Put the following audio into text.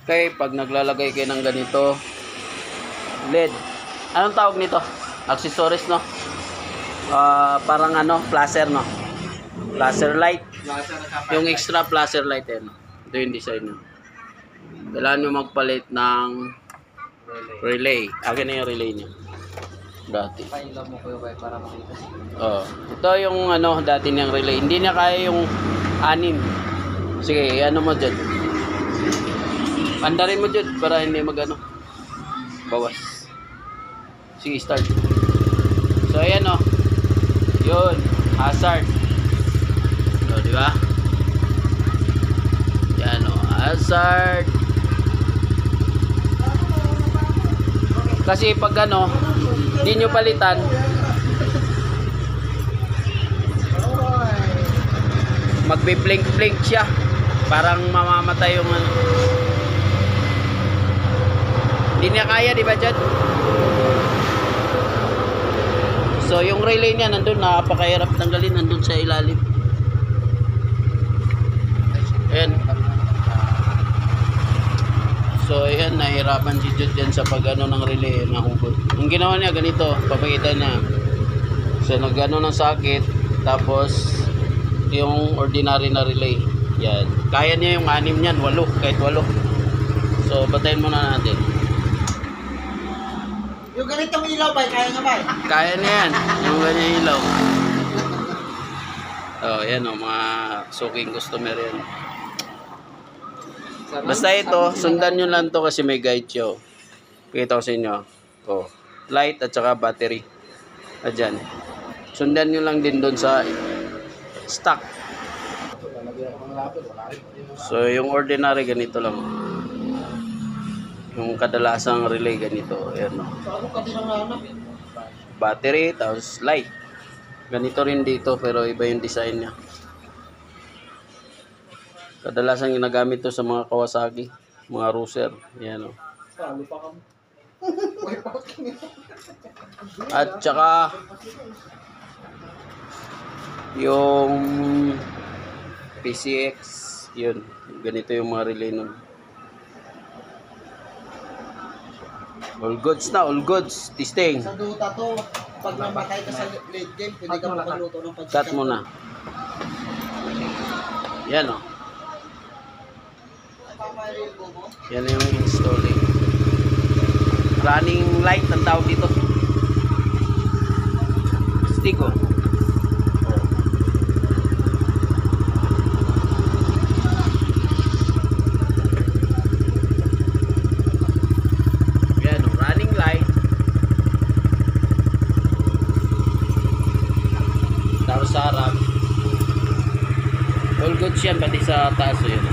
Okay, pag naglalagay kayo ng ganito, LED. Anong tawag nito? Accessories, no? Parang ano, flasher, no? Flasher light. Yung extra flasher light, eh, no? Ito yung design, no? Kailangan nyo magpalit ng relay. Akin na yung relay nyo. Dati. Oh, ito yung ano, dati niyang relay. Hindi niya kaya yung 6. Sige, ano mo dyan. Pandarin mo dyan para hindi magano. Bawas. Sige, start. So, ayan o. Yun. Hazard. So, di ba? Yan o. Hazard. Kasi pag ano, hindi nyo palitan, magbi-blink-blink siya. Parang mamamatay yung ano. Hindi niya kaya, di ba dyan? So, yung relay niya nandun, napakahirap tanggalin, nandun sa ilalim. Ayan. So, ayan, nahirapan si Jude dyan sa pag-ano ng relay, nahugot. Ang ginawa niya, ganito, papakita niya. So, nag-ano ng sakit, tapos, yung ordinary na relay. Yan. Kaya niya yung 6 niyan, 8, kahit 8. So, batayin muna natin. Yung ganitong ilaw ba, kaya nga ba? Kaya niya yan. Yung ganyan ilaw. Oh, yan o, mga soaking customer yan. Basta ito, sundan nyo lang to kasi may guide siya. Pakita ko sa inyo. Oh, light at saka battery. Adyan. Sundan nyo lang din doon sa stock. So, yung ordinary ganito lang. Yung kadalasang relay ganito. Ayan o. Battery, tapos light. Ganito rin dito pero iba yung design niya. Kadalasan ginagamit to sa mga Kawasaki, mga Ruser. Ayan o. At saka yung PCX, yun. Ganito yung mga relay nun. All goods na, all goods. Testing. Sa Dota to, pag namatay ka sa late game, pwede ka magluto ng pagsikat. Cut mo na. Yan o. Yan yung installing. Running light ang tawag dito. Stick o. Tapos sa harap all goods yan pati sa taas yun.